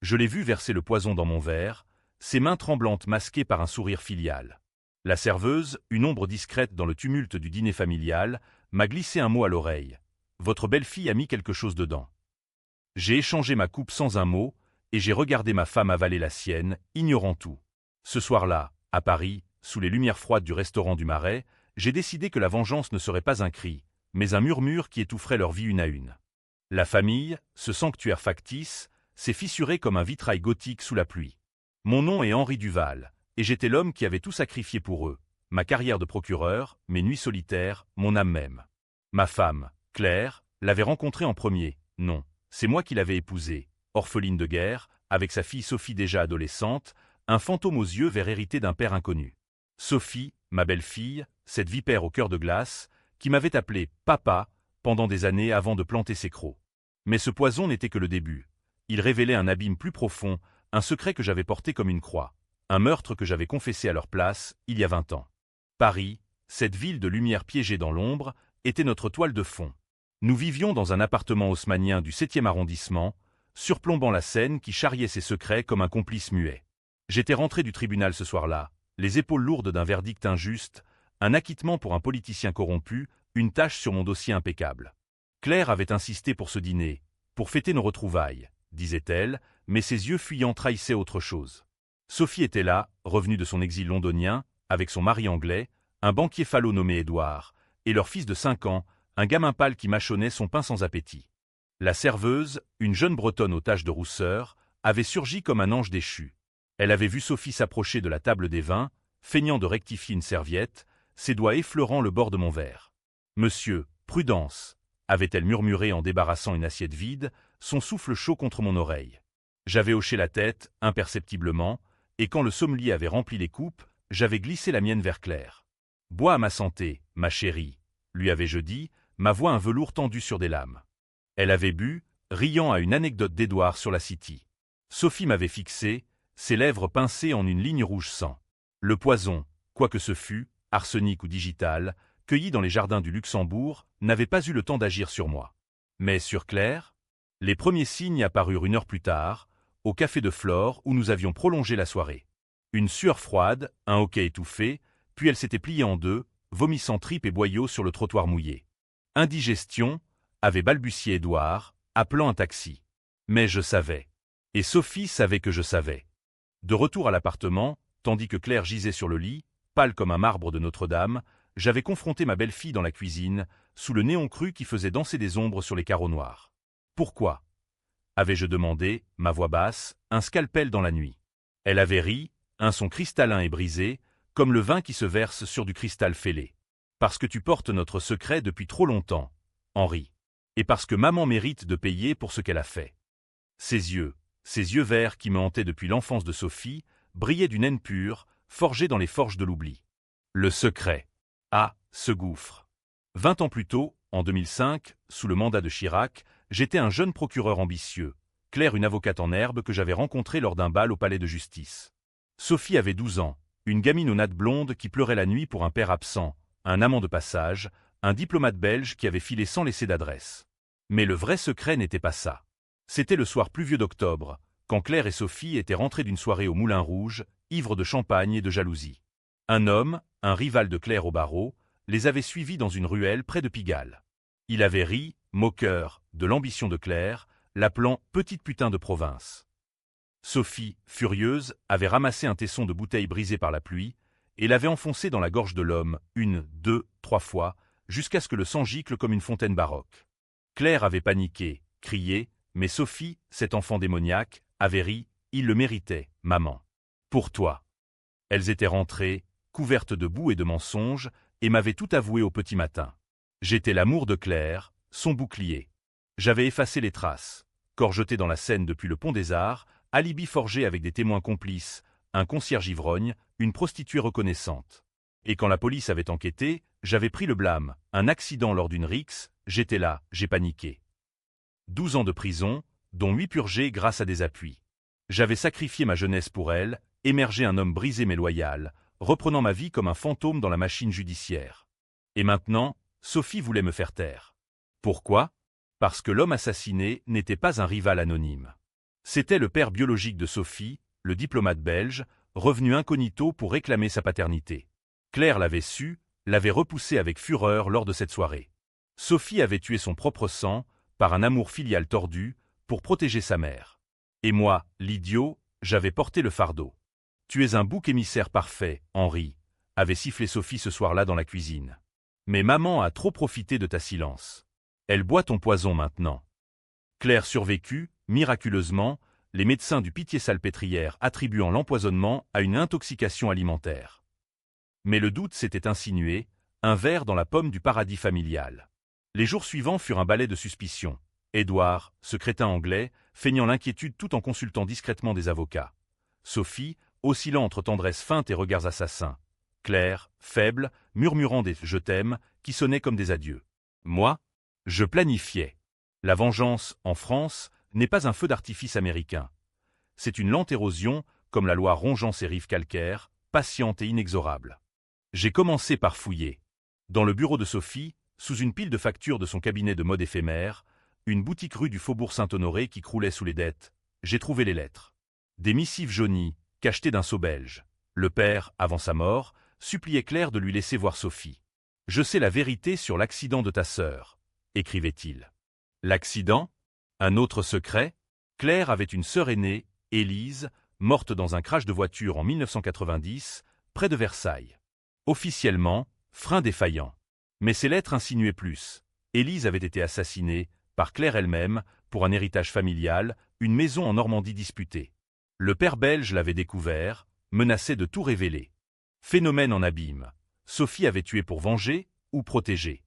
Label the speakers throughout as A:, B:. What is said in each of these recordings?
A: Je l'ai vu verser le poison dans mon verre, ses mains tremblantes masquées par un sourire filial. La serveuse, une ombre discrète dans le tumulte du dîner familial, m'a glissé un mot à l'oreille. « Votre belle-fille a mis quelque chose dedans. » J'ai échangé ma coupe sans un mot, et j'ai regardé ma femme avaler la sienne, ignorant tout. Ce soir-là, à Paris, sous les lumières froides du restaurant du Marais, j'ai décidé que la vengeance ne serait pas un cri, mais un murmure qui étoufferait leur vie une à une. La famille, ce sanctuaire factice, s'est fissuré comme un vitrail gothique sous la pluie. Mon nom est Henri Duval, et j'étais l'homme qui avait tout sacrifié pour eux, ma carrière de procureur, mes nuits solitaires, mon âme même. Ma femme, Claire, l'avait rencontrée en premier, non, c'est moi qui l'avais épousée, orpheline de guerre, avec sa fille Sophie déjà adolescente, un fantôme aux yeux vert hérité d'un père inconnu. Sophie, ma belle-fille, cette vipère au cœur de glace, qui m'avait appelé « papa » pendant des années avant de planter ses crocs. Mais ce poison n'était que le début. Il révélait un abîme plus profond, un secret que j'avais porté comme une croix, un meurtre que j'avais confessé à leur place, il y a 20 ans. Paris, cette ville de lumière piégée dans l'ombre, était notre toile de fond. Nous vivions dans un appartement haussmannien du 7e arrondissement, surplombant la Seine qui charriait ses secrets comme un complice muet. J'étais rentré du tribunal ce soir-là, les épaules lourdes d'un verdict injuste, un acquittement pour un politicien corrompu, une tache sur mon dossier impeccable. Claire avait insisté pour ce dîner, pour fêter nos retrouvailles, disait-elle, mais ses yeux fuyants trahissaient autre chose. Sophie était là, revenue de son exil londonien, avec son mari anglais, un banquier falot nommé Édouard, et leur fils de 5 ans, un gamin pâle qui mâchonnait son pain sans appétit. La serveuse, une jeune bretonne aux taches de rousseur, avait surgi comme un ange déchu. Elle avait vu Sophie s'approcher de la table des vins, feignant de rectifier une serviette, ses doigts effleurant le bord de mon verre. « Monsieur, prudence !» avait-elle murmuré en débarrassant une assiette vide, son souffle chaud contre mon oreille. J'avais hoché la tête, imperceptiblement, et quand le sommelier avait rempli les coupes, j'avais glissé la mienne vers Claire. « Bois à ma santé, ma chérie !» lui avais-je dit, ma voix un velours tendu sur des lames. Elle avait bu, riant à une anecdote d'Édouard sur la City. Sophie m'avait fixé, ses lèvres pincées en une ligne rouge sang. Le poison, quoi que ce fût, arsenic ou digital, cueilli dans les jardins du Luxembourg, n'avait pas eu le temps d'agir sur moi. Mais sur Claire, les premiers signes apparurent 1 heure plus tard, au café de Flore où nous avions prolongé la soirée. Une sueur froide, un hoquet étouffé, puis elle s'était pliée en deux, vomissant tripes et boyaux sur le trottoir mouillé. Indigestion, avait balbutié Édouard, appelant un taxi. Mais je savais. Et Sophie savait que je savais. De retour à l'appartement, tandis que Claire gisait sur le lit, pâle comme un marbre de Notre-Dame, j'avais confronté ma belle-fille dans la cuisine, sous le néon cru qui faisait danser des ombres sur les carreaux noirs. « Pourquoi » avais-je demandé, ma voix basse, un scalpel dans la nuit. Elle avait ri, un son cristallin et brisé, comme le vin qui se verse sur du cristal fêlé. « Parce que tu portes notre secret depuis trop longtemps, Henri. Et parce que maman mérite de payer pour ce qu'elle a fait. » Ses yeux verts qui me hantaient depuis l'enfance de Sophie, brillaient d'une haine pure, forgée dans les forges de l'oubli. Le secret. Ah, ce gouffre. 20 ans plus tôt, en 2005, sous le mandat de Chirac, j'étais un jeune procureur ambitieux, Claire une avocate en herbe que j'avais rencontrée lors d'un bal au palais de justice. Sophie avait 12 ans, une gamine aux nattes blondes qui pleurait la nuit pour un père absent, un amant de passage, un diplomate belge qui avait filé sans laisser d'adresse. Mais le vrai secret n'était pas ça. C'était le soir pluvieux d'octobre, quand Claire et Sophie étaient rentrées d'une soirée au Moulin Rouge, ivres de champagne et de jalousie. Un homme, un rival de Claire au barreau, les avait suivis dans une ruelle près de Pigalle. Il avait ri, moqueur, de l'ambition de Claire, l'appelant « petite putain de province ». Sophie, furieuse, avait ramassé un tesson de bouteilles brisées par la pluie et l'avait enfoncé dans la gorge de l'homme, 1, 2, 3 fois, jusqu'à ce que le sang gicle comme une fontaine baroque. Claire avait paniqué, crié, mais Sophie, cet enfant démoniaque, avait ri, il le méritait, maman. Pour toi. Elles étaient rentrées, couvertes de boue et de mensonges, et m'avaient tout avoué au petit matin. J'étais l'amour de Claire, son bouclier. J'avais effacé les traces, corps jeté dans la Seine depuis le pont des Arts, alibi forgé avec des témoins complices, un concierge ivrogne, une prostituée reconnaissante. Et quand la police avait enquêté, j'avais pris le blâme, un accident lors d'une rixe, j'étais là, j'ai paniqué. 12 ans de prison, dont 8 purgés grâce à des appuis. J'avais sacrifié ma jeunesse pour elle, émergé un homme brisé mais loyal, reprenant ma vie comme un fantôme dans la machine judiciaire. Et maintenant, Sophie voulait me faire taire. Pourquoi ? Parce que l'homme assassiné n'était pas un rival anonyme. C'était le père biologique de Sophie, le diplomate belge, revenu incognito pour réclamer sa paternité. Claire l'avait su, l'avait repoussé avec fureur lors de cette soirée. Sophie avait tué son propre sang, par un amour filial tordu, pour protéger sa mère. Et moi, l'idiot, j'avais porté le fardeau. Tu es un bouc émissaire parfait, Henri, avait sifflé Sophie ce soir-là dans la cuisine. Mais maman a trop profité de ta silence. Elle boit ton poison maintenant. Claire survécut, miraculeusement, les médecins du Pitié-Salpêtrière attribuant l'empoisonnement à une intoxication alimentaire. Mais le doute s'était insinué, un ver dans la pomme du paradis familial. Les jours suivants furent un balai de suspicion. Édouard, ce crétin anglais, feignant l'inquiétude tout en consultant discrètement des avocats. Sophie, oscillant entre tendresse feinte et regards assassins. Claire, faible, murmurant des « je t'aime » qui sonnaient comme des adieux. Moi, je planifiais. La vengeance, en France, n'est pas un feu d'artifice américain. C'est une lente érosion, comme la loi rongeant ses rives calcaires, patiente et inexorable. J'ai commencé par fouiller. Dans le bureau de Sophie, sous une pile de factures de son cabinet de mode éphémère, une boutique rue du Faubourg Saint-Honoré qui croulait sous les dettes, j'ai trouvé les lettres. Des missives jaunies, cachetées d'un sceau belge. Le père, avant sa mort, suppliait Claire de lui laisser voir Sophie. « Je sais la vérité sur l'accident de ta sœur », écrivait-il. L'accident? Un autre secret? Claire avait une sœur aînée, Élise, morte dans un crash de voiture en 1990, près de Versailles. Officiellement, frein défaillant. Mais ces lettres insinuaient plus. Élise avait été assassinée, par Claire elle-même, pour un héritage familial, une maison en Normandie disputée. Le père belge l'avait découvert, menaçait de tout révéler. Phénomène en abîme. Sophie avait tué pour venger ou protéger.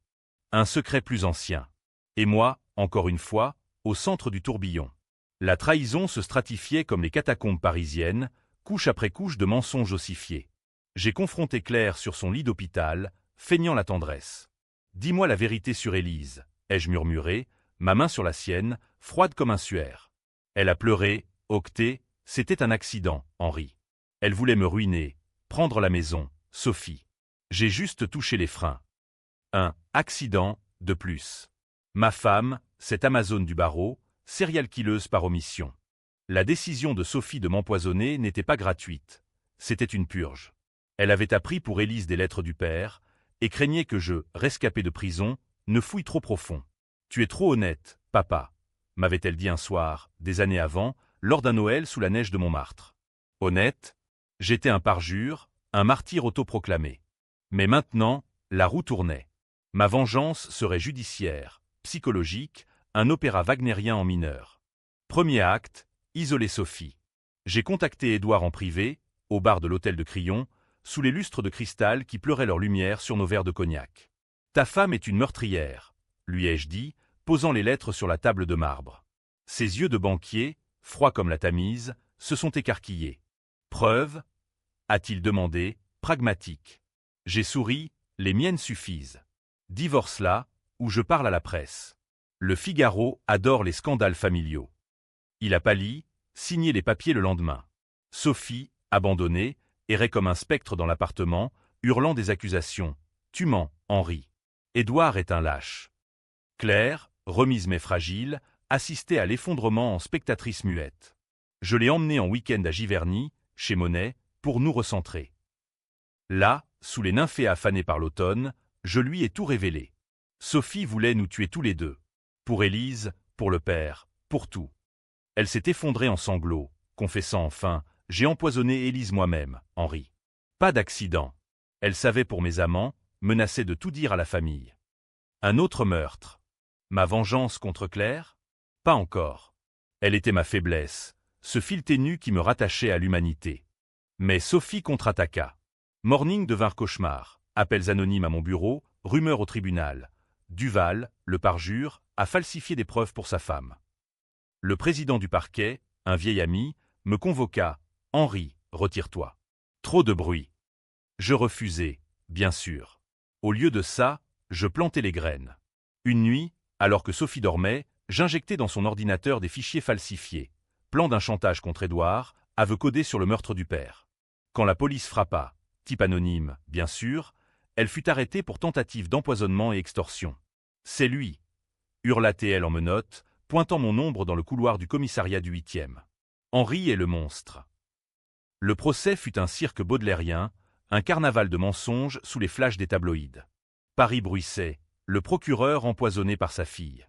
A: Un secret plus ancien. Et moi, encore une fois, au centre du tourbillon. La trahison se stratifiait comme les catacombes parisiennes, couche après couche de mensonges ossifiés. J'ai confronté Claire sur son lit d'hôpital, feignant la tendresse. « Dis-moi la vérité sur Élise », ai-je murmuré, ma main sur la sienne, froide comme un suaire. Elle a pleuré, octé, c'était un accident, Henri. Elle voulait me ruiner, prendre la maison, Sophie. J'ai juste touché les freins. Un accident de plus. Ma femme, cette Amazone du barreau, serial killeuse par omission. La décision de Sophie de m'empoisonner n'était pas gratuite. C'était une purge. Elle avait appris pour Élise des lettres du père, et craignait que je, rescapé de prison, ne fouille trop profond. « Tu es trop honnête, papa », m'avait-elle dit un soir, des années avant, lors d'un Noël sous la neige de Montmartre. Honnête? J'étais un parjure, un martyr autoproclamé. Mais maintenant, la roue tournait. Ma vengeance serait judiciaire, psychologique, un opéra wagnérien en mineur. Premier acte, isoler Sophie. J'ai contacté Édouard en privé, au bar de l'hôtel de Crillon, sous les lustres de cristal qui pleuraient leur lumière sur nos verres de cognac. « Ta femme est une meurtrière », lui ai-je dit, posant les lettres sur la table de marbre. Ses yeux de banquier, froids comme la Tamise, se sont écarquillés. « Preuve » a-t-il demandé, pragmatique. J'ai souri, les miennes suffisent. Divorce-la, ou je parle à la presse. Le Figaro adore les scandales familiaux. Il a pâli, signé les papiers le lendemain. Sophie, abandonnée, errait comme un spectre dans l'appartement, hurlant des accusations. « Tu mens, Henri. Édouard est un lâche. » Claire, remise mais fragile, assistait à l'effondrement en spectatrice muette. Je l'ai emmenée en week-end à Giverny, chez Monet, pour nous recentrer. Là, sous les nymphéas fanés par l'automne, je lui ai tout révélé. Sophie voulait nous tuer tous les deux. Pour Élise, pour le père, pour tout. Elle s'est effondrée en sanglots, confessant enfin « J'ai empoisonné Élise moi-même, Henri. » Pas d'accident. Elle savait pour mes amants, menaçait de tout dire à la famille. Un autre meurtre. Ma vengeance contre Claire? Pas encore. Elle était ma faiblesse, ce fil ténu qui me rattachait à l'humanité. Mais Sophie contre-attaqua. Morning devinrent cauchemar, appels anonymes à mon bureau, rumeurs au tribunal. Duval, le parjure, a falsifié des preuves pour sa femme. Le président du parquet, un vieil ami, me convoqua. « Henri, retire-toi. Trop de bruit. » Je refusai, bien sûr. Au lieu de ça, je plantais les graines. Une nuit, alors que Sophie dormait, j'injectais dans son ordinateur des fichiers falsifiés. Plan d'un chantage contre Édouard, aveu codé sur le meurtre du père. Quand la police frappa, type anonyme, bien sûr, elle fut arrêtée pour tentative d'empoisonnement et extorsion. « C'est lui !» hurla-t-elle en menottes, pointant mon ombre dans le couloir du commissariat du 8e. Henri est le monstre. Le procès fut un cirque baudelairien, un carnaval de mensonges sous les flashs des tabloïds. Paris bruissait, le procureur empoisonné par sa fille.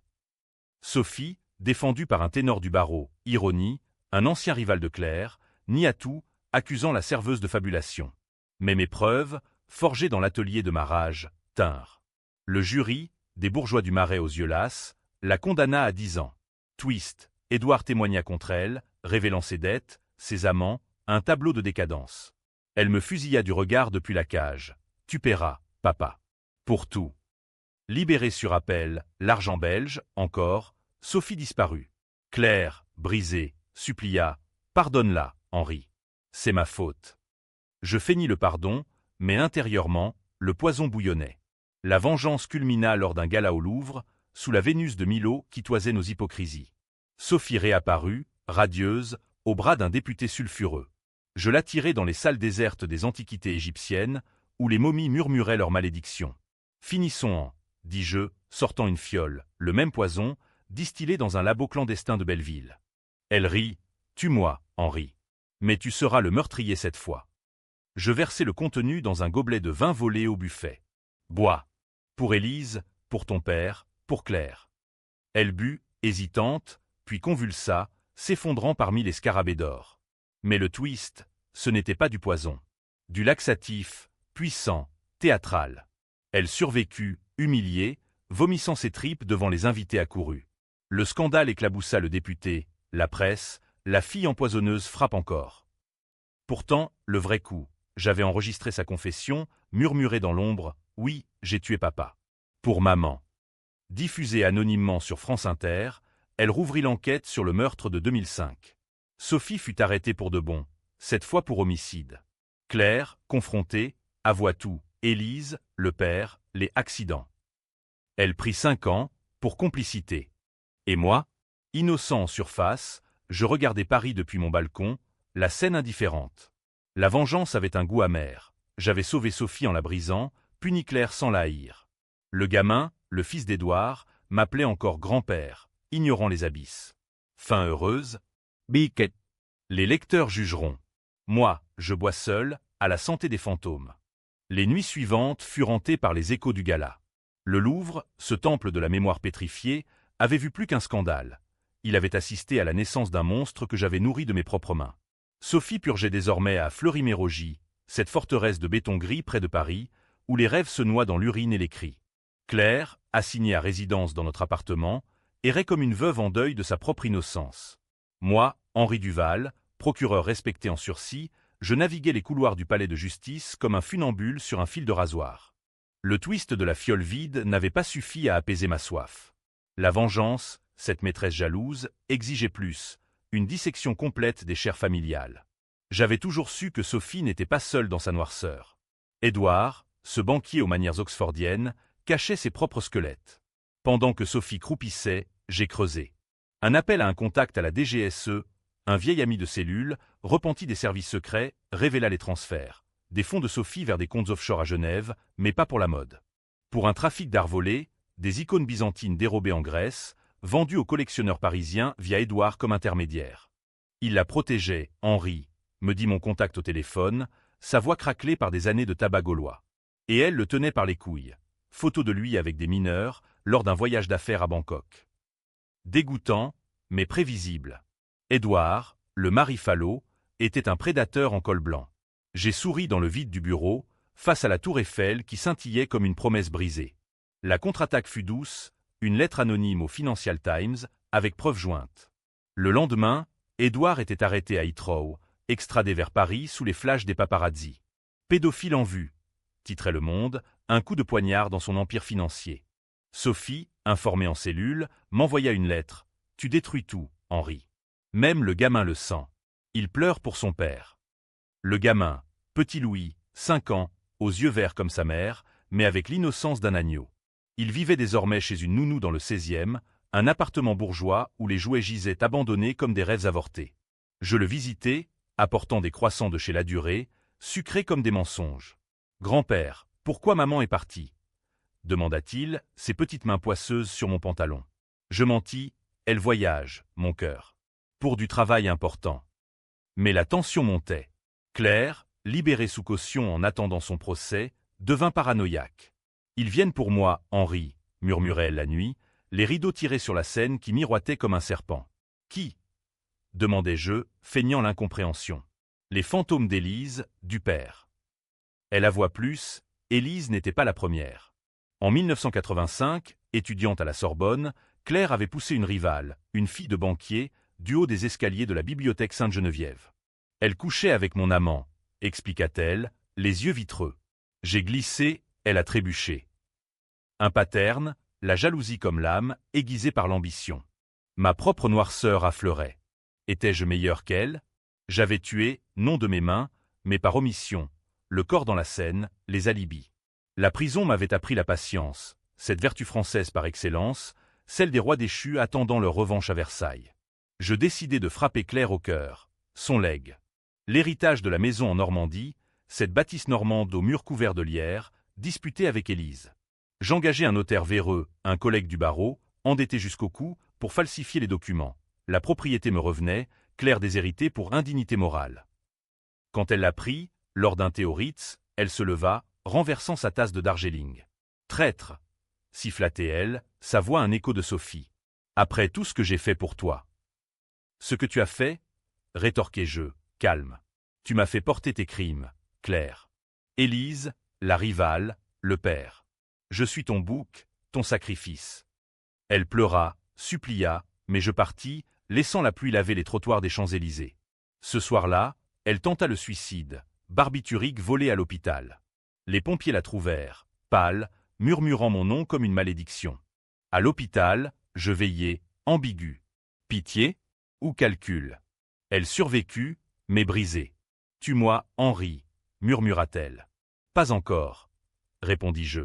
A: Sophie, défendue par un ténor du barreau, ironie, un ancien rival de Claire, nia tout, accusant la serveuse de fabulation. Mais mes preuves, forgées dans l'atelier de ma rage, tinrent. Le jury, des bourgeois du Marais aux yeux lasses, la condamna à 10 ans. Twist, Édouard témoigna contre elle, révélant ses dettes, ses amants, un tableau de décadence. Elle me fusilla du regard depuis la cage. Tu paieras, papa. Pour tout. Libérée sur appel, l'argent belge, encore, Sophie disparut. Claire, brisée, supplia. Pardonne-la, Henri. C'est ma faute. Je feignis le pardon, mais intérieurement, le poison bouillonnait. La vengeance culmina lors d'un gala au Louvre, sous la Vénus de Milo qui toisait nos hypocrisies. Sophie réapparut, radieuse, au bras d'un député sulfureux. Je l'attirai dans les salles désertes des antiquités égyptiennes, où les momies murmuraient leurs malédictions. Finissons en, dis-je, sortant une fiole, le même poison, distillé dans un labo clandestin de Belleville. Elle rit, tue-moi, Henri. Mais tu seras le meurtrier cette fois. Je versai le contenu dans un gobelet de vin volé au buffet. Bois. Pour Élise, pour ton père, pour Claire. Elle but, hésitante, puis convulsa, s'effondrant parmi les scarabées d'or. Mais le twist, ce n'était pas du poison. Du laxatif, puissant, théâtral. Elle survécut, humiliée, vomissant ses tripes devant les invités accourus. Le scandale éclaboussa le député, la presse, la fille empoisonneuse frappe encore. Pourtant, le vrai coup, j'avais enregistré sa confession, murmuré dans l'ombre, « Oui, j'ai tué papa. » Pour maman. Diffusée anonymement sur France Inter, elle rouvrit l'enquête sur le meurtre de 2005. Sophie fut arrêtée pour de bon, cette fois pour homicide. Claire, confrontée, avoua tout, Élise, le père, les accidents. Elle prit 5 ans, pour complicité. Et moi, innocent en surface, je regardais Paris depuis mon balcon, la scène indifférente. La vengeance avait un goût amer. J'avais sauvé Sophie en la brisant, puni Claire sans la haïr. Le gamin, le fils d'Édouard, m'appelait encore grand-père, ignorant les abysses. Fin heureuse. Biquet. Les lecteurs jugeront. Moi, je bois seul, à la santé des fantômes. Les nuits suivantes furent hantées par les échos du gala. Le Louvre, ce temple de la mémoire pétrifiée, avait vu plus qu'un scandale. Il avait assisté à la naissance d'un monstre que j'avais nourri de mes propres mains. Sophie purgeait désormais à Fleury-Mérogis, cette forteresse de béton gris près de Paris, où les rêves se noient dans l'urine et les cris. Claire, assignée à résidence dans notre appartement, errait comme une veuve en deuil de sa propre innocence. Moi, Henri Duval, procureur respecté en sursis, je naviguais les couloirs du palais de justice comme un funambule sur un fil de rasoir. Le twist de la fiole vide n'avait pas suffi à apaiser ma soif. La vengeance, cette maîtresse jalouse, exigeait plus, une dissection complète des chairs familiales. J'avais toujours su que Sophie n'était pas seule dans sa noirceur. Édouard, ce banquier aux manières oxfordiennes, cachait ses propres squelettes. Pendant que Sophie croupissait, j'ai creusé. Un appel à un contact à la DGSE, un vieil ami de cellule, repenti des services secrets, révéla les transferts. Des fonds de Sophie vers des comptes offshore à Genève, mais pas pour la mode. Pour un trafic d'art volé, des icônes byzantines dérobées en Grèce, vendues aux collectionneurs parisiens via Édouard comme intermédiaire. Il la protégeait, Henri, me dit mon contact au téléphone, sa voix craquelée par des années de tabac gaulois. Et elle le tenait par les couilles. Photo de lui avec des mineurs, lors d'un voyage d'affaires à Bangkok. Dégoûtant, mais prévisible. Édouard, le mari falot, était un prédateur en col blanc. J'ai souri dans le vide du bureau, face à la tour Eiffel qui scintillait comme une promesse brisée. La contre-attaque fut douce, une lettre anonyme au Financial Times, avec preuve jointe. Le lendemain, Édouard était arrêté à Heathrow, extradé vers Paris sous les flashs des paparazzis. Pédophile en vue, titrait Le Monde, un coup de poignard dans son empire financier. Sophie, informée en cellule, m'envoya une lettre. Tu détruis tout, Henri. Même le gamin le sent. Il pleure pour son père. Le gamin, petit Louis, 5 ans, aux yeux verts comme sa mère, mais avec l'innocence d'un agneau. Il vivait désormais chez une nounou dans le 16e, un appartement bourgeois où les jouets gisaient abandonnés comme des rêves avortés. Je le visitais, apportant des croissants de chez Ladurée, sucrés comme des mensonges. « Grand-père, pourquoi maman est partie ?» demanda-t-il, ses petites mains poisseuses sur mon pantalon. Je mentis, elle voyage, mon cœur. Pour du travail important. Mais la tension montait. Claire, libérée sous caution en attendant son procès, devint paranoïaque. « Ils viennent pour moi, Henri », murmurait-elle la nuit, les rideaux tirés sur la scène qui miroitait comme un serpent. « Qui » demandai-je, feignant l'incompréhension. « Les fantômes d'Élise, du père. » Elle avoua plus, Élise n'était pas la première. En 1985, étudiante à la Sorbonne, Claire avait poussé une rivale, une fille de banquier, du haut des escaliers de la bibliothèque Sainte-Geneviève. Elle couchait avec mon amant, expliqua-t-elle, les yeux vitreux. J'ai glissé, elle a trébuché. Un pattern, la jalousie comme l'âme, aiguisée par l'ambition. Ma propre noirceur affleurait. Étais-je meilleur qu'elle? J'avais tué, non de mes mains, mais par omission, le corps dans la Seine, les alibis. La prison m'avait appris la patience, cette vertu française par excellence, celle des rois déchus attendant leur revanche à Versailles. Je décidai de frapper Claire au cœur, son legs. L'héritage de la maison en Normandie, cette bâtisse normande aux murs couverts de lierre, disputée avec Élise. J'engageai un notaire véreux, un collègue du barreau, endetté jusqu'au cou, pour falsifier les documents. La propriété me revenait, Claire déshéritée pour indignité morale. Quand elle l'apprit, lors d'un thé au Ritz, elle se leva, renversant sa tasse de Darjeeling. « Traître !» siffla-t-elle, sa voix un écho de Sophie. « Après tout ce que j'ai fait pour toi. »« Ce que tu as fait ?» rétorquai-je, calme. « Tu m'as fait porter tes crimes, Claire. Élise, la rivale, le père. Je suis ton bouc, ton sacrifice. » Elle pleura, supplia, mais je partis, laissant la pluie laver les trottoirs des Champs-Élysées. Ce soir-là, elle tenta le suicide, barbiturique volé à l'hôpital. Les pompiers la trouvèrent, pâle, murmurant mon nom comme une malédiction. À l'hôpital, je veillais, ambigu. Pitié ou calcul? Elle survécut, mais brisée. « Tue-moi, Henri », murmura-t-elle. « Pas encore, » répondis-je.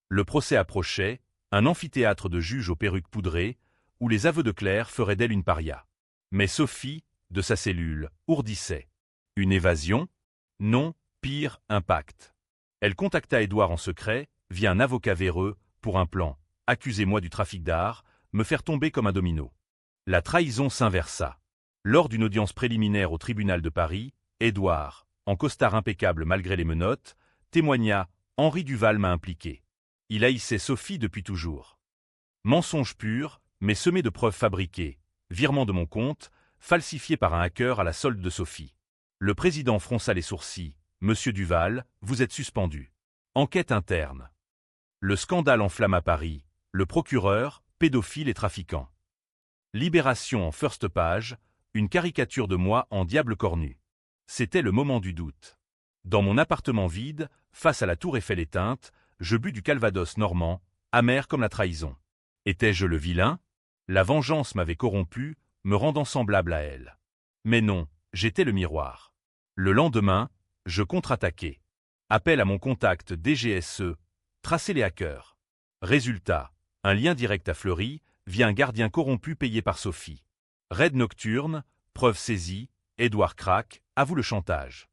A: Le procès approchait, un amphithéâtre de juges aux perruques poudrées, où les aveux de Claire feraient d'elle une paria. Mais Sophie, de sa cellule, ourdissait. Une évasion? Non, pire, un pacte. Elle contacta Édouard en secret, via un avocat véreux, pour un plan, accuser-moi du trafic d'art, me faire tomber comme un domino. La trahison s'inversa. Lors d'une audience préliminaire au tribunal de Paris, Édouard, en costard impeccable malgré les menottes, témoigna « Henri Duval m'a impliqué. Il haïssait Sophie depuis toujours. » Mensonge pur, mais semé de preuves fabriquées, virement de mon compte, falsifié par un hacker à la solde de Sophie. Le président fronça les sourcils. « Monsieur Duval, vous êtes suspendu. » Enquête interne. Le scandale enflamme à Paris. Le procureur, pédophile et trafiquant. Libération en first page, une caricature de moi en diable cornu. C'était le moment du doute. Dans mon appartement vide, face à la tour Eiffel éteinte, je bus du calvados normand, amer comme la trahison. Étais-je le vilain? La vengeance m'avait corrompu, me rendant semblable à elle. Mais non, j'étais le miroir. Le lendemain, je contre-attaquai. Appel à mon contact DGSE, tracer les hackers. Résultat, un lien direct à Fleury, via un gardien corrompu payé par Sophie. Raid nocturne, preuve saisie, Édouard craque, avoue le chantage.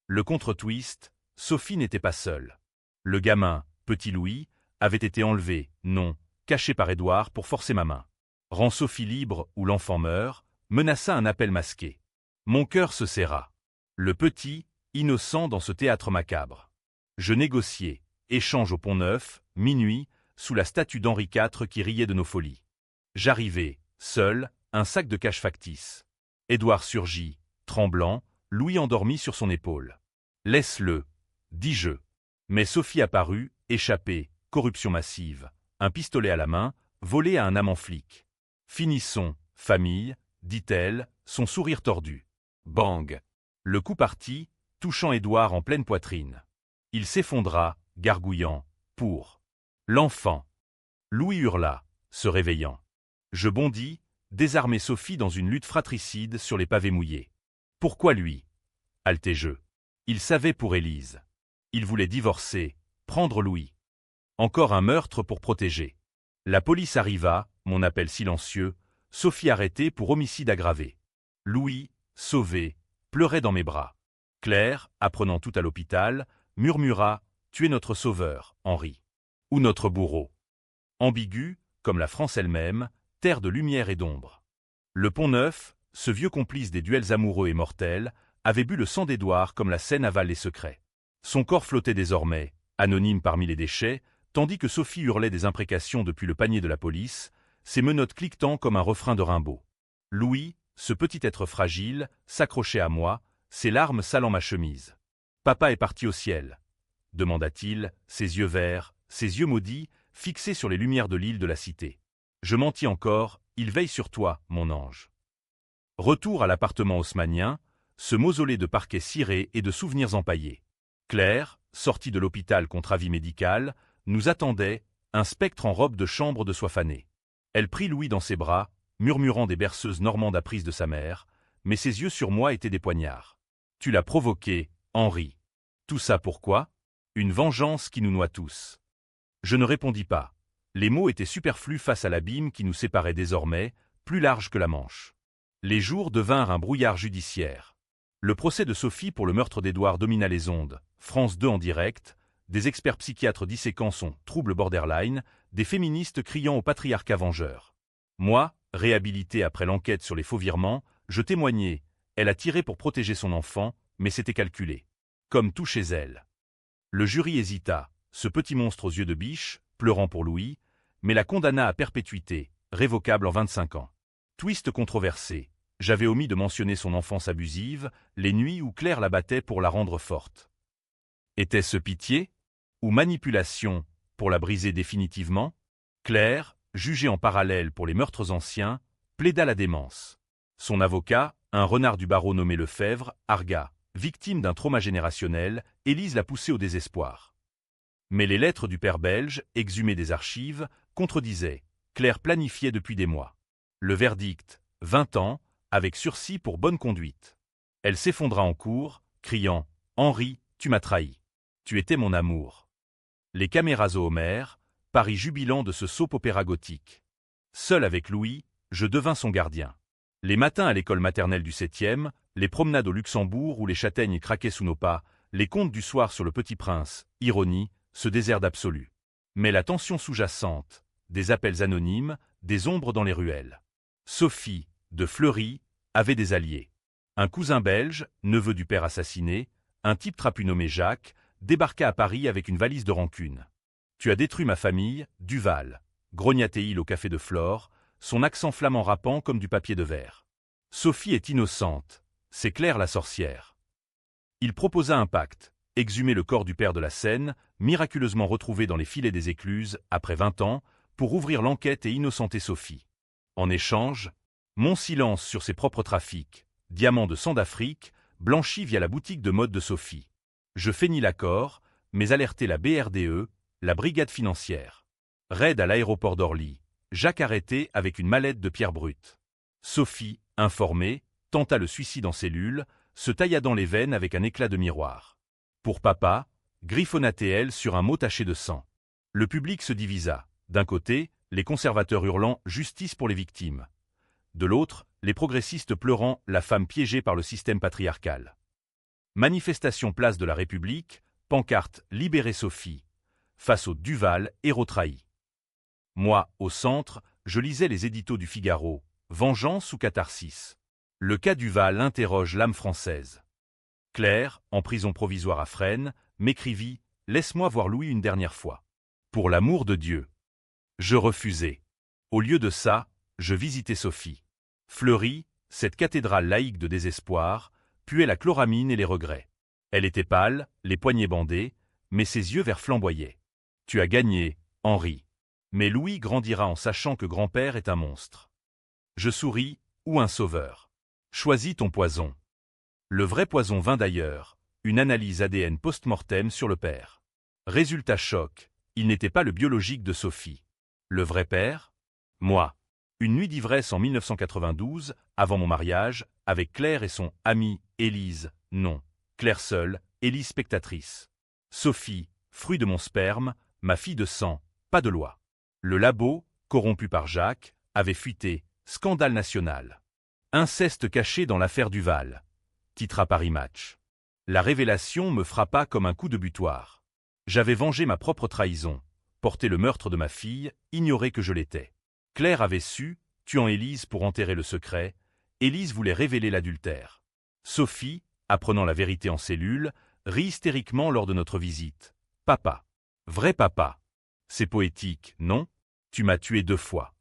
A: Le contre-twist, Sophie n'était pas seule. Le gamin, petit Louis, avait été enlevé, non, caché par Édouard pour forcer ma main. Rends Sophie libre ou l'enfant meurt, menaça un appel masqué. Mon cœur se serra. Le petit, innocent dans ce théâtre macabre. Je négociais, échange au Pont-Neuf, minuit, sous la statue d'Henri IV qui riait de nos folies. J'arrivai, seul, un sac de cash factice. Édouard surgit, tremblant, Louis endormi sur son épaule. Laisse-le, dis-je. Mais Sophie apparut, échappée, corruption massive, un pistolet à la main, volé à un amant flic. Finissons, famille, dit-elle, son sourire tordu. Bang! Le coup partit, touchant Édouard en pleine poitrine. Il s'effondra, gargouillant, pour l'enfant. Louis hurla, se réveillant. Je bondis, désarmai Sophie dans une lutte fratricide sur les pavés mouillés. Pourquoi lui? Haletai-je. Il savait pour Élise. Il voulait divorcer, prendre Louis. Encore un meurtre pour protéger. La police arriva, mon appel silencieux, Sophie arrêtée pour homicide aggravé. Louis, sauvé, pleurait dans mes bras. Claire, apprenant tout à l'hôpital, murmura « Tu es notre sauveur, Henri. » Ou notre bourreau. Ambigu, comme la France elle-même, terre de lumière et d'ombre. Le Pont-Neuf, ce vieux complice des duels amoureux et mortels, avait bu le sang d'Édouard comme la Seine avale les secrets. Son corps flottait désormais, anonyme parmi les déchets, tandis que Sophie hurlait des imprécations depuis le panier de la police, ses menottes cliquetant comme un refrain de Rimbaud. Louis, ce petit être fragile, s'accrochait à moi, ses larmes salant ma chemise. « Papa est parti au ciel », demanda-t-il, ses yeux verts, ses yeux maudits, fixés sur les lumières de l'île de la Cité. Je mentis encore, il veille sur toi, mon ange. Retour à l'appartement haussmannien, ce mausolée de parquet ciré et de souvenirs empaillés. Claire, sortie de l'hôpital contre avis médical, nous attendait, un spectre en robe de chambre de soie fanée. Elle prit Louis dans ses bras, murmurant des berceuses normandes apprises de sa mère, mais ses yeux sur moi étaient des poignards. Tu l'as provoqué, Henri. Tout ça pourquoi? Une vengeance qui nous noie tous. Je ne répondis pas. Les mots étaient superflus face à l'abîme qui nous séparait désormais, plus large que la Manche. Les jours devinrent un brouillard judiciaire. Le procès de Sophie pour le meurtre d'Édouard domina les ondes, France 2 en direct, des experts psychiatres disséquant son trouble borderline, des féministes criant au patriarcat vengeur. Moi, réhabilité après l'enquête sur les faux virements, je témoignais, elle a tiré pour protéger son enfant, mais c'était calculé. Comme tout chez elle. Le jury hésita, ce petit monstre aux yeux de biche, pleurant pour Louis, mais la condamna à perpétuité, révocable en 25 ans. Twist controversé. J'avais omis de mentionner son enfance abusive, les nuits où Claire la battait pour la rendre forte. Était-ce pitié? Ou manipulation, pour la briser définitivement? Claire, jugée en parallèle pour les meurtres anciens, plaida la démence. Son avocat, un renard du barreau nommé Lefebvre, argua. Victime d'un trauma générationnel, Élise l'a poussée au désespoir. Mais les lettres du père belge, exhumées des archives, contredisaient. Claire planifiait depuis des mois. Le verdict, 20 ans, avec sursis pour bonne conduite. Elle s'effondra en cours, criant « Henri, tu m'as trahi. Tu étais mon amour. » Les caméras au Homer, Paris jubilant de ce soap-opéra gothique. Seul avec Louis, je devins son gardien. Les matins à l'école maternelle du 7e, les promenades au Luxembourg où les châtaignes craquaient sous nos pas, les contes du soir sur le Petit Prince, ironie, ce désert d'absolu. Mais la tension sous-jacente, des appels anonymes, des ombres dans les ruelles. Sophie, de Fleury, avait des alliés. Un cousin belge, neveu du père assassiné, un type trapu nommé Jacques, débarqua à Paris avec une valise de rancune. « Tu as détruit ma famille, Duval », grognatait-il au café de Flore, son accent flamand râpant comme du papier de verre. Sophie est innocente, c'est Claire la sorcière. Il proposa un pacte, exhumer le corps du père de la Seine, miraculeusement retrouvé dans les filets des écluses, après 20 ans, pour ouvrir l'enquête et innocenter Sophie. En échange, mon silence sur ses propres trafics, diamants de sang d'Afrique, blanchis via la boutique de mode de Sophie. Je feignis l'accord, mais alertai la BRDE, la brigade financière. Raid à l'aéroport d'Orly, Jacques arrêté avec une mallette de pierre brute. Sophie, informée, tenta le suicide en cellule, se tailla dans les veines avec un éclat de miroir. Pour papa, griffonnait-elle sur un mot taché de sang. Le public se divisa. D'un côté, les conservateurs hurlant « justice pour les victimes ». De l'autre, les progressistes pleurant « la femme piégée par le système patriarcal ». Manifestation place de la République, pancarte « Libérez Sophie », face au Duval, héros trahi. Moi, au centre, je lisais les éditos du Figaro, vengeance ou catharsis. Le cas Duval interroge l'âme française. Claire, en prison provisoire à Fresnes, m'écrivit « Laisse-moi voir Louis une dernière fois. Pour l'amour de Dieu. » Je refusai. Au lieu de ça, je visitais Sophie. Fleury, cette cathédrale laïque de désespoir, puait la chloramine et les regrets. Elle était pâle, les poignets bandés, mais ses yeux verts flamboyaient. Tu as gagné, Henri. Mais Louis grandira en sachant que grand-père est un monstre. Je souris, ou un sauveur. Choisis ton poison. Le vrai poison vint d'ailleurs, une analyse ADN post-mortem sur le père. Résultat choc, il n'était pas le biologique de Sophie. Le vrai père? Moi. Une nuit d'ivresse en 1992, avant mon mariage, avec Claire et son amie, Élise, non. Claire seule, Élise spectatrice. Sophie, fruit de mon sperme, ma fille de sang, pas de loi. Le labo, corrompu par Jacques, avait fuité, scandale national. Inceste caché dans l'affaire Duval. Titra Paris Match. La révélation me frappa comme un coup de butoir. J'avais vengé ma propre trahison, porté le meurtre de ma fille, ignoré que je l'étais. Claire avait su, tuant Élise pour enterrer le secret, Élise voulait révéler l'adultère. Sophie, apprenant la vérité en cellule, rit hystériquement lors de notre visite. Papa. Vrai papa. C'est poétique, non? Tu m'as tué 2 fois.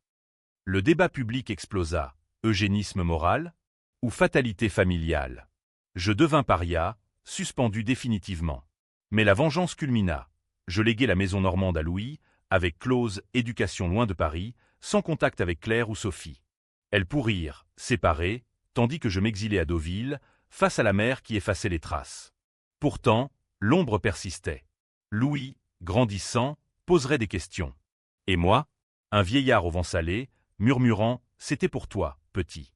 A: Le débat public explosa. Eugénisme moral? Ou fatalité familiale? Je devins paria, suspendu définitivement. Mais la vengeance culmina. Je léguai la maison normande à Louis, avec clause éducation loin de Paris, sans contact avec Claire ou Sophie. Elles pourrirent, séparées, tandis que je m'exilais à Deauville, face à la mer qui effaçait les traces. Pourtant, l'ombre persistait. Louis, grandissant, poserait des questions. Et moi, un vieillard au vent salé, murmurant « C'était pour toi, petit ».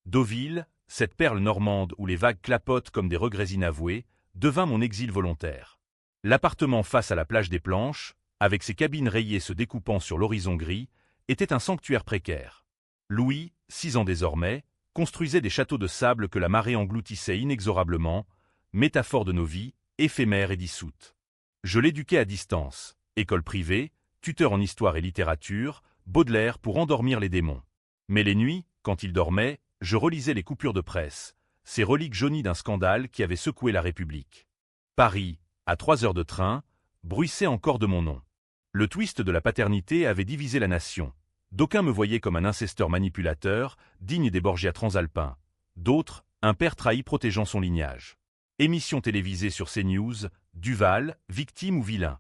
A: Deauville, cette perle normande où les vagues clapotent comme des regrets inavoués, devint mon exil volontaire. L'appartement face à la plage des Planches, avec ses cabines rayées se découpant sur l'horizon gris, était un sanctuaire précaire. Louis, 6 ans désormais, construisait des châteaux de sable que la marée engloutissait inexorablement, métaphore de nos vies, éphémères et dissoutes. Je l'éduquais à distance, école privée, tuteur en histoire et littérature, Baudelaire pour endormir les démons. Mais les nuits, quand il dormait, je relisais les coupures de presse, ces reliques jaunies d'un scandale qui avait secoué la République. Paris, à 3 heures de train, bruissait encore de mon nom. Le twist de la paternité avait divisé la nation. D'aucuns me voyaient comme un incesteur manipulateur, digne des Borgia transalpins. D'autres, un père trahi protégeant son lignage. Émission télévisée sur CNews, Duval, victime ou vilain.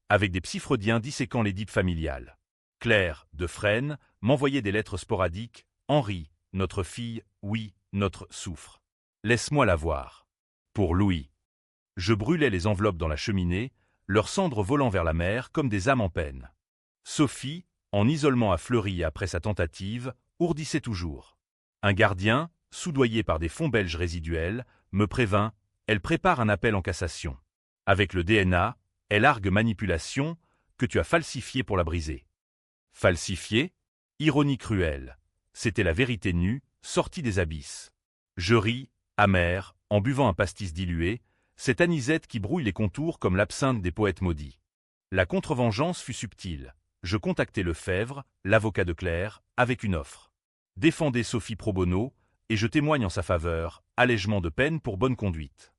A: Avec des psy-freudiens disséquant l'édipe familiale. Claire, de Fresnes, m'envoyait des lettres sporadiques. Henri, notre fille, oui, notre souffre. Laisse-moi la voir. Pour Louis. Je brûlais les enveloppes dans la cheminée, leurs cendres volant vers la mer comme des âmes en peine. Sophie, en isolement à Fleury après sa tentative, ourdissait toujours. Un gardien, soudoyé par des fonds belges résiduels, me prévint, elle prépare un appel en cassation. Avec le DNA, elle argue manipulation, que tu as falsifié pour la briser. Falsifié? Ironie cruelle. C'était la vérité nue, sortie des abysses. Je ris, amer, en buvant un pastis dilué, cette anisette qui brouille les contours comme l'absinthe des poètes maudits. La contre-vengeance fut subtile. Je contactai Lefebvre, l'avocat de Claire, avec une offre. Défendez Sophie pro bono, et je témoigne en sa faveur, allègement de peine pour bonne conduite.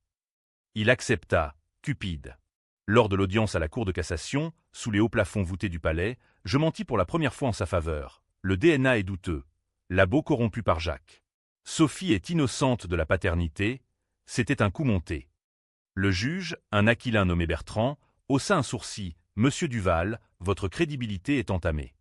A: Il accepta, cupide. Lors de l'audience à la Cour de cassation, sous les hauts plafonds voûtés du palais, je mentis pour la première fois en sa faveur. Le DNA est douteux. Labo corrompu par Jacques. Sophie est innocente de la paternité. C'était un coup monté. Le juge, un aquilin nommé Bertrand, haussa un sourcil. Monsieur Duval, votre crédibilité est entamée.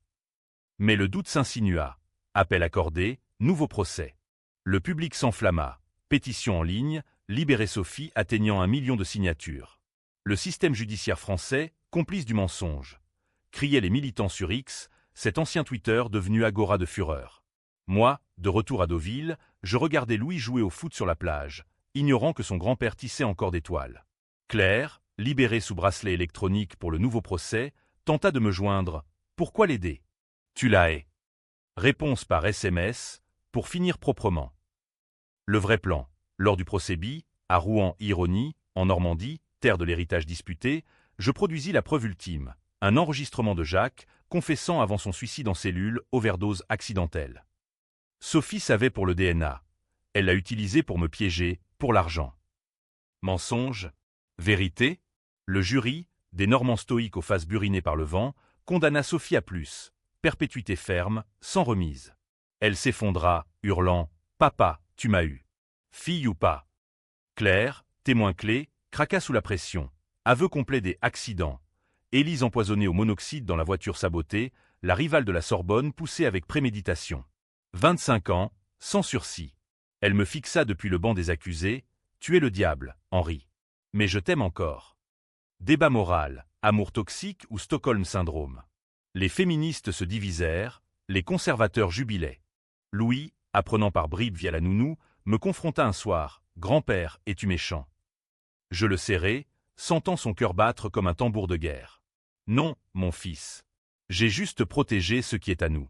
A: Mais le doute s'insinua. Appel accordé, nouveau procès. Le public s'enflamma. Pétition en ligne, libérer Sophie atteignant 1 million de signatures. Le système judiciaire français, complice du mensonge. Criaient les militants sur X, cet ancien Twitter devenu agora de fureur. Moi, de retour à Deauville, je regardais Louis jouer au foot sur la plage, ignorant que son grand-père tissait encore des toiles. Claire, libérée sous bracelet électronique pour le nouveau procès, tenta de me joindre. Pourquoi l'aider? Tu la hais. Réponse par SMS, pour finir proprement. Le vrai plan. Lors du procès Bi, à Rouen-Ironie, en Normandie, terre de l'héritage disputé, je produisis la preuve ultime, un enregistrement de Jacques, confessant avant son suicide en cellule, overdose accidentelle. Sophie savait pour le DNA. Elle l'a utilisé pour me piéger, pour l'argent. Mensonge? Vérité? Le jury, des Normands stoïques aux faces burinées par le vent, condamna Sophie à plus, perpétuité ferme, sans remise. Elle s'effondra, hurlant « Papa, tu m'as eu. Fille ou pas ?» Claire, témoin clé, craqua sous la pression. Aveu complet des accidents. Élise empoisonnée au monoxyde dans la voiture sabotée, la rivale de la Sorbonne poussée avec préméditation. 25 ans, sans sursis. Elle me fixa depuis le banc des accusés. Tu es le diable, Henri. Mais je t'aime encore. Débat moral, amour toxique ou Stockholm syndrome. Les féministes se divisèrent, les conservateurs jubilaient. Louis, apprenant par bribes via la nounou, me confronta un soir. Grand-père, es-tu méchant? Je le serrai, sentant son cœur battre comme un tambour de guerre. Non, mon fils. J'ai juste protégé ce qui est à nous.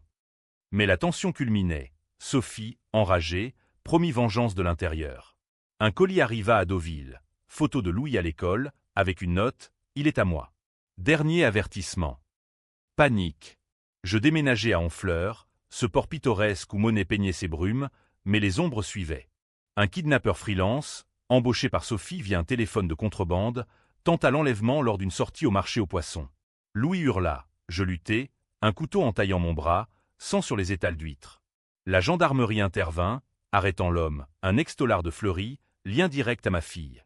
A: Mais la tension culminait. Sophie, enragée, promit vengeance de l'intérieur. Un colis arriva à Deauville. Photo de Louis à l'école, avec une note, il est à moi. Dernier avertissement. Panique. Je déménageais à Honfleur, ce port pittoresque où Monet peignait ses brumes, mais les ombres suivaient. Un kidnappeur freelance, embauché par Sophie via un téléphone de contrebande, tenta l'enlèvement lors d'une sortie au marché aux poissons. Louis hurla, je luttai, un couteau entaillant mon bras, sang sur les étals d'huîtres. La gendarmerie intervint, arrêtant l'homme, un ex-tolard de Fleury, lien direct à ma fille.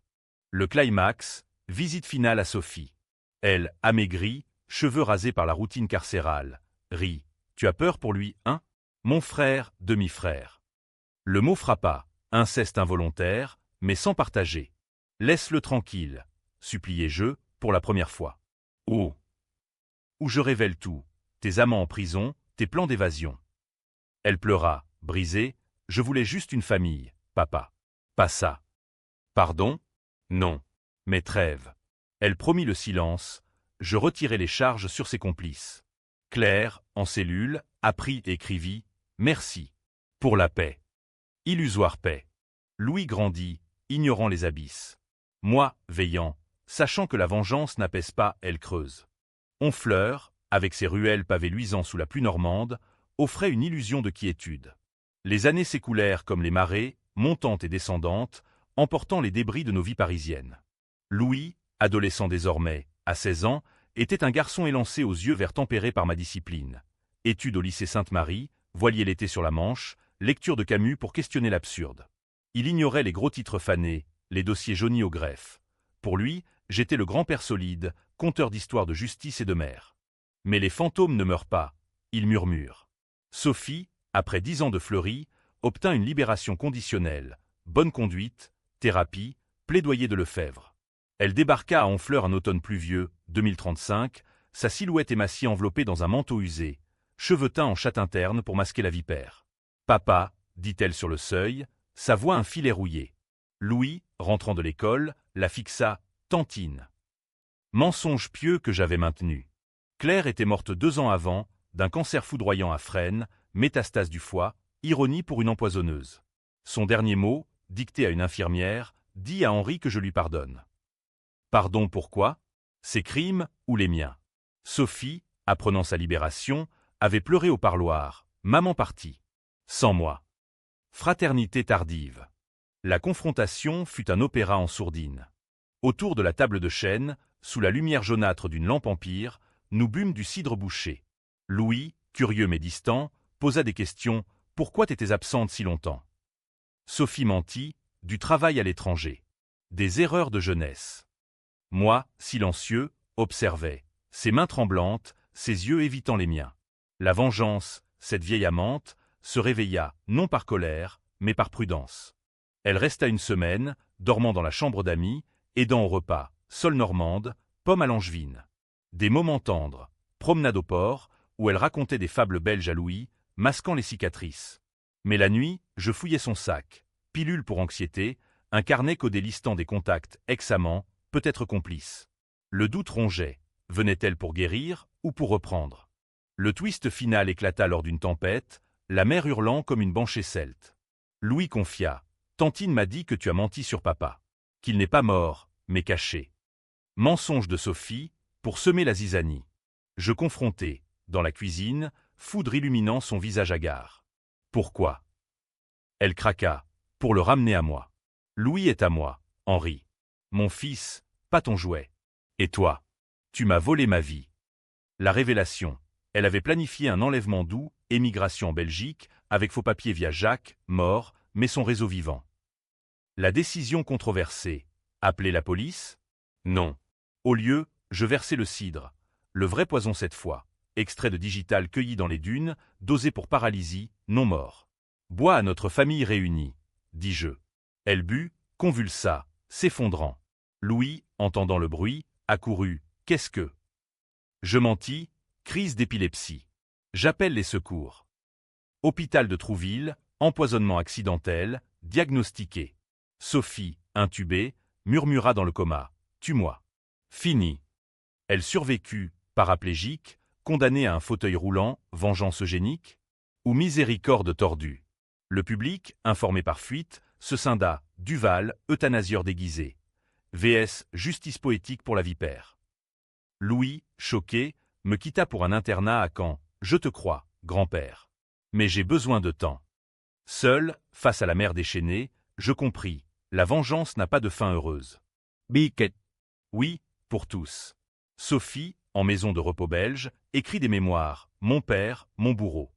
A: Le climax, visite finale à Sophie. Elle, amaigrie, cheveux rasés par la routine carcérale, rit. Tu as peur pour lui, hein? Mon frère, demi-frère. Le mot frappa, inceste involontaire, mais sans partager. Laisse-le tranquille, suppliai-je, pour la première fois. Oh! Où je révèle tout, tes amants en prison, tes plans d'évasion. Elle pleura, brisée, je voulais juste une famille, papa. Pas ça. Pardon? Non. Mais trêve. Elle promit le silence, je retirai les charges sur ses complices. Claire, en cellule, apprit et écrivit « Merci. Pour la paix. » Illusoire paix. Louis grandit, ignorant les abysses. Moi, veillant, sachant que la vengeance n'apaise pas, elle creuse. Honfleur, avec ses ruelles pavées luisant sous la pluie normande, offrait une illusion de quiétude. Les années s'écoulèrent comme les marées, montantes et descendantes, emportant les débris de nos vies parisiennes. Louis, adolescent désormais, à 16 ans, était un garçon élancé aux yeux verts tempérés par ma discipline. Études au lycée Sainte-Marie, voilier l'été sur la Manche, lecture de Camus pour questionner l'absurde. Il ignorait les gros titres fanés, les dossiers jaunis au greffe. Pour lui, j'étais le grand-père solide, conteur d'histoires de justice et de mer. Mais les fantômes ne meurent pas, ils murmurent. Sophie, après 10 ans de Fleury, obtint une libération conditionnelle, bonne conduite, thérapie, plaidoyer de Lefebvre. Elle débarqua à Honfleur un automne pluvieux, 2035, sa silhouette émaciée enveloppée dans un manteau usé, cheveux teints en châtain terne pour masquer la vipère. « Papa », dit-elle sur le seuil, sa voix un filet rouillé. Louis, rentrant de l'école, la fixa, Tantine. Mensonge pieux que j'avais maintenu. Claire était morte 2 ans avant, d'un cancer foudroyant à Fresnes, métastase du foie, ironie pour une empoisonneuse. Son dernier mot, dicté à une infirmière, dit à Henri que je lui pardonne. Pardon pourquoi? Ses crimes ou les miens? Sophie, apprenant sa libération, avait pleuré au parloir, maman partie. Sans moi. Fraternité tardive. La confrontation fut un opéra en sourdine. Autour de la table de chêne, sous la lumière jaunâtre d'une lampe empire, nous bûmes du cidre bouché. Louis, curieux mais distant, posa des questions. Pourquoi t'étais absente si longtemps? Sophie mentit, du travail à l'étranger. Des erreurs de jeunesse. Moi, silencieux, observais, ses mains tremblantes, ses yeux évitant les miens. La vengeance, cette vieille amante, se réveilla, non par colère, mais par prudence. Elle resta 1 semaine, dormant dans la chambre d'amis, aidant au repas, sole normande, pomme à l'angevine. Des moments tendres, promenade au port, où elle racontait des fables belges à Louis, masquant les cicatrices. Mais la nuit, je fouillais son sac, pilule pour anxiété, un carnet codé listant des contacts ex-amants, peut-être complices. Le doute rongeait, venait-elle pour guérir ou pour reprendre? Le twist final éclata lors d'une tempête, la mer hurlant comme une banshee celte. Louis confia, Tantine m'a dit que tu as menti sur papa, qu'il n'est pas mort, mais caché. Mensonge de Sophie, pour semer la zizanie. Je confrontai, dans la cuisine, foudre illuminant son visage hagard. Pourquoi? Elle craqua, pour le ramener à moi. Louis est à moi, Henri. Mon fils, pas ton jouet. Et toi? Tu m'as volé ma vie. La révélation. Elle avait planifié un enlèvement doux, émigration en Belgique, avec faux papiers via Jacques, mort, mais son réseau vivant. La décision controversée. Appeler la police? Non. Au lieu, je versai le cidre. Le vrai poison cette fois. Extrait de digital cueilli dans les dunes, dosé pour paralysie, non mort. Bois à notre famille réunie, dis-je. Elle but, convulsa, s'effondrant. Louis, entendant le bruit, accourut. Qu'est-ce que? Je mentis, crise d'épilepsie. J'appelle les secours. Hôpital de Trouville, empoisonnement accidentel, diagnostiqué. Sophie, intubée, murmura dans le coma. Tue-moi. Fini. Elle survécut, paraplégique, condamnée à un fauteuil roulant, vengeance eugénique? Ou miséricorde tordue? Le public, informé par fuite, se scinda, Duval, euthanasieur déguisé. VS, justice poétique pour la vipère. Louis, choqué, me quitta pour un internat à Caen. Je te crois, grand-père. Mais j'ai besoin de temps. Seul, face à la mer déchaînée, Je compris. La vengeance n'a pas de fin heureuse.
B: Bi kịch.
A: Oui, pour tous. Sophie, en maison de repos belge, écrit des mémoires. Mon père, mon bourreau.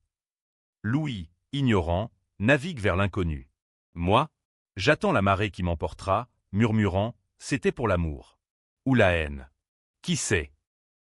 A: Louis, ignorant, navigue vers l'inconnu. Moi, j'attends la marée qui m'emportera, murmurant, c'était pour l'amour. Ou la haine. Qui sait?